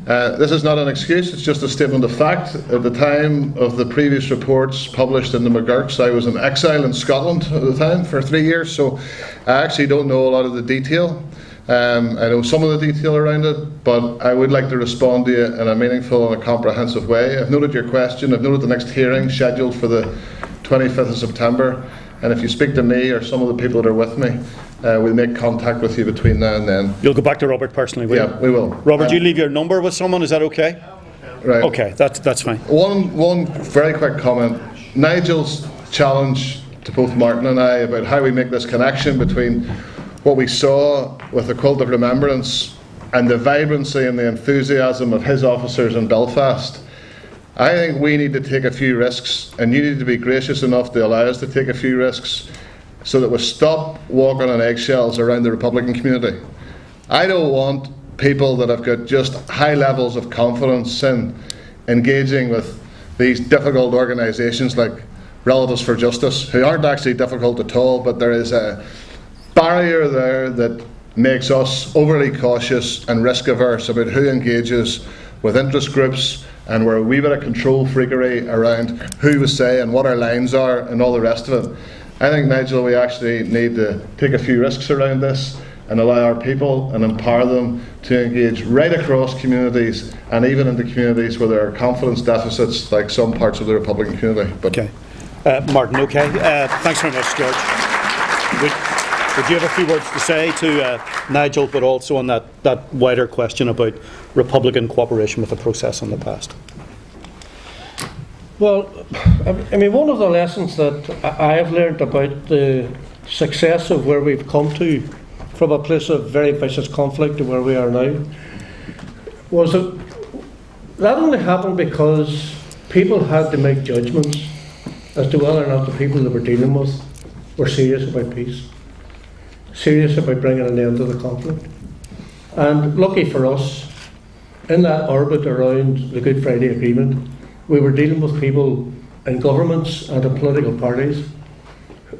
This is not an excuse, it's just a statement of fact. At the time of the previous reports published in the McGurks, I was in exile in Scotland at the time for 3 years, so I actually don't know a lot of the detail. I know some of the detail around it, but I would like to respond to you in a meaningful and a comprehensive way. I've noted your question, I've noted the next hearing scheduled for the 25th of September, and if you speak to me or some of the people that are with me, we'll make contact with you between now and then. You'll go back to Robert personally, will you? Yeah, we will. Robert, you leave your number with someone, is that okay? Right. Okay, that's fine. One very quick comment. Nigel's challenge to both Martin and I about how we make this connection between what we saw with the Cult of Remembrance and the vibrancy and the enthusiasm of his officers in Belfast. I think we need to take a few risks, and you need to be gracious enough to allow us to take a few risks so that we stop walking on eggshells around the Republican community. I don't want people that have got just high levels of confidence in engaging with these difficult organisations like Relatives for Justice, who aren't actually difficult at all, but there is a barrier there that makes us overly cautious and risk averse about who engages with interest groups, and we're a wee bit of control freakery around who we say and what our lines are and all the rest of it. I think, Nigel, we actually need to take a few risks around this and allow our people and empower them to engage right across communities and even into communities where there are confidence deficits like some parts of the Republican community. But okay. Martin, okay. Thanks very much, George. Would you have a few words to say to Nigel, but also on that wider question about Republican cooperation with the process in the past? Well, I mean, one of the lessons that I have learned about the success of where we've come to from a place of very vicious conflict to where we are now was that only happened because people had to make judgments as to whether or not the people they were dealing with were serious about peace, serious about bringing an end to the conflict. And lucky for us, in that orbit around the Good Friday Agreement, we were dealing with people in governments and in political parties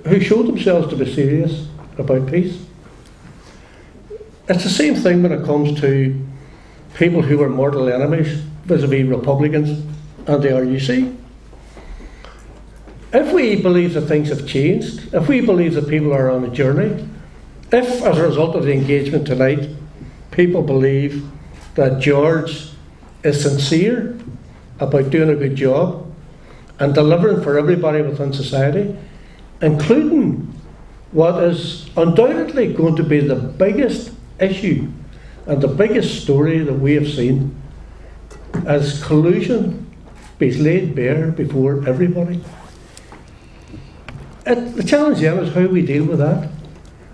who showed themselves to be serious about peace. It's the same thing when it comes to people who were mortal enemies vis-a-vis Republicans and the RUC. If we believe that things have changed, if we believe that people are on a journey, if as a result of the engagement tonight, people believe that George is sincere about doing a good job and delivering for everybody within society, including what is undoubtedly going to be the biggest issue and the biggest story that we have seen, as collusion be laid bare before everybody. The challenge then is how we deal with that.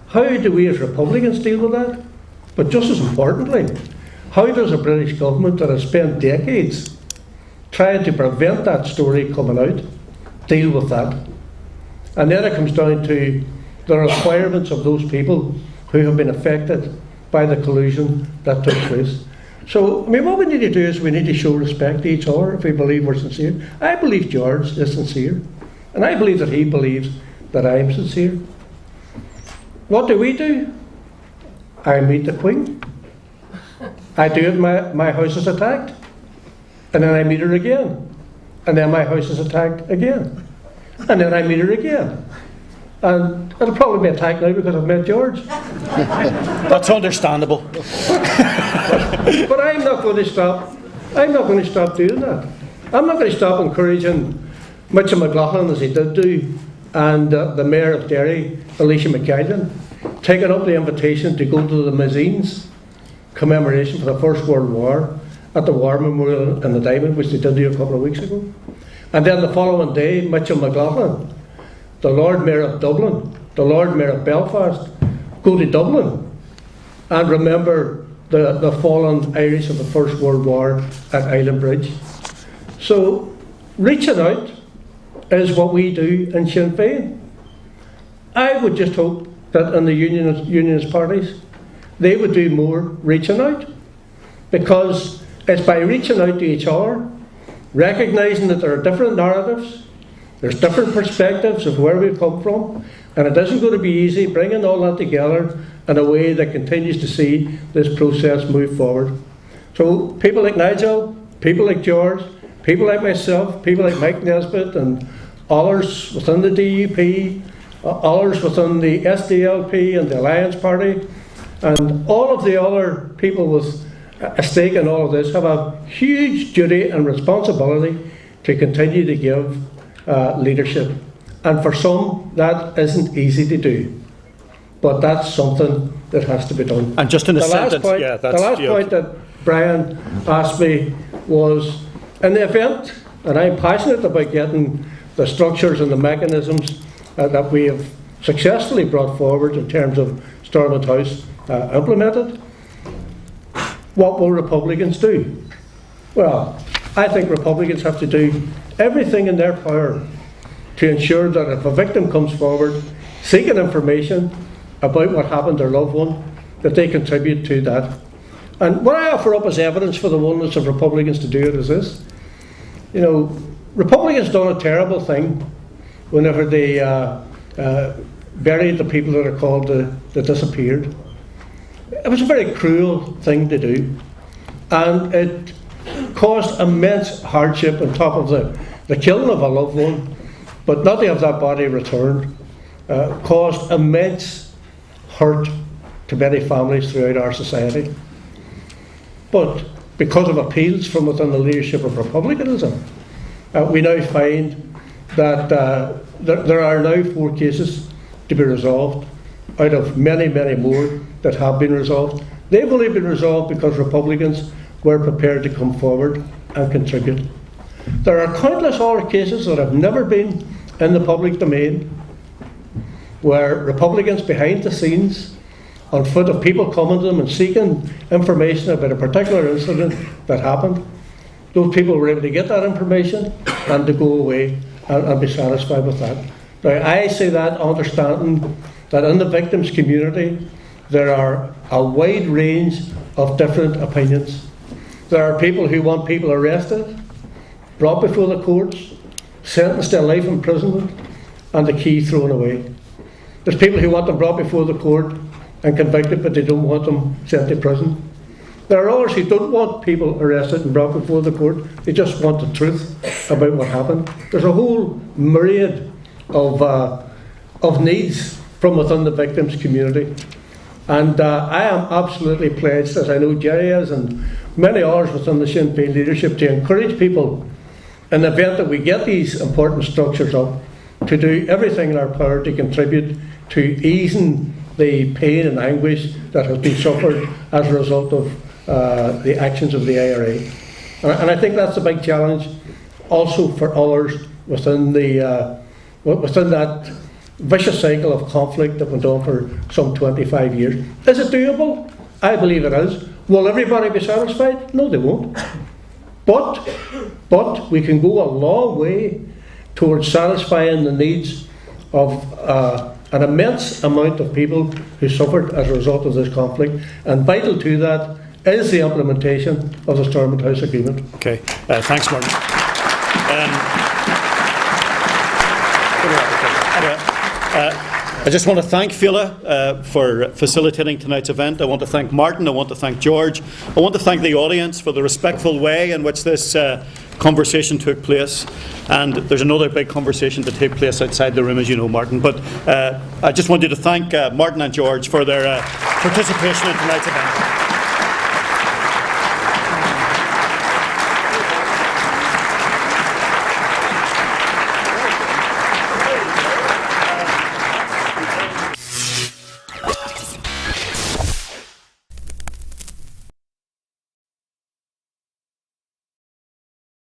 How do we as Republicans deal with that? But just as importantly, how does a British government that has spent decades trying to prevent that story coming out deal with that? And then it comes down to the requirements of those people who have been affected by the collusion that took place. So, I mean, what we need to do is we need to show respect to each other if we believe we're sincere. I believe George is sincere, and I believe that he believes that I'm sincere. What do? I meet the Queen. I do it, my house is attacked. And then I meet her again. And then my house is attacked again. And then I meet her again. And it'll probably be attacked now because I've met George. That's understandable. But I'm not going to stop. I'm not going to stop doing that. I'm not going to stop encouraging Mitchell McLaughlin, as he did do, and the Mayor of Derry, Alicia McKagan, taking up the invitation to go to the Mazines commemoration for the First World War at the War Memorial in the Diamond, which they did do a couple of weeks ago. And then the following day, Mitchell McLaughlin, the Lord Mayor of Dublin, the Lord Mayor of Belfast, go to Dublin and remember the fallen Irish of the First World War at Island Bridge. So, reaching out is what we do in Sinn Féin. I would just hope that in the unionist parties, they would do more reaching out, because it's by reaching out to each other, recognising that there are different narratives, there's different perspectives of where we've come from, and it isn't going to be easy bringing all that together in a way that continues to see this process move forward. So people like Nigel, people like George, people like myself, people like Mike Nesbitt and others within the DUP, others within the SDLP and the Alliance Party, and all of the other people with a stake in all of this have a huge duty and responsibility to continue to give leadership. And for some, that isn't easy to do. But that's something that has to be done. And just in a sentence, point, yeah, the last point that Brian asked me was, in the event, and I'm passionate about getting the structures and the mechanisms that we have successfully brought forward in terms of Stormont House implemented, what will Republicans do? Well, I think Republicans have to do everything in their power to ensure that if a victim comes forward seeking information about what happened to their loved one, that they contribute to that. And what I offer up as evidence for the willingness of Republicans to do it is this. You know, Republicans done a terrible thing whenever they buried the people that are called that disappeared. It was a very cruel thing to do, and it caused immense hardship on top of the killing of a loved one, but not to have that body returned, caused immense hurt to many families throughout our society. But because of appeals from within the leadership of Republicanism, we now find that there are now 4 cases to be resolved out of many, many more that have been resolved. They've only been resolved because Republicans were prepared to come forward and contribute. There are countless other cases that have never been in the public domain where Republicans behind the scenes, on foot of people coming to them and seeking information about a particular incident that happened, those people were able to get that information and to go away and be satisfied with that. Now, I say that understanding that in the victims' community there are a wide range of different opinions. There are people who want people arrested, brought before the courts, sentenced to life imprisonment, and the key thrown away. There's people who want them brought before the court and convicted, but they don't want them sent to prison. There are others who don't want people arrested and brought before the court. They just want the truth about what happened. There's a whole myriad of needs from within the victims' community. And I am absolutely pledged, as I know Jerry is, and many others within the Sinn Féin leadership, to encourage people, in the event that we get these important structures up, to do everything in our power to contribute to easing the pain and anguish that has been suffered as a result of the actions of the IRA. And I think that's a big challenge also for others within that vicious cycle of conflict that went on for some 25 years. Is it doable? I believe it is. Will everybody be satisfied? No, they won't. But we can go a long way towards satisfying the needs of an immense amount of people who suffered as a result of this conflict. And vital to that is the implementation of the Stormont House Agreement. Okay, thanks, Martin. I just want to thank Fiona for facilitating tonight's event. I want to thank Martin. I want to thank George. I want to thank the audience for the respectful way in which this conversation took place. And there's another big conversation to take place outside the room, as you know, Martin. But I just wanted to thank Martin and George for their participation in tonight's event.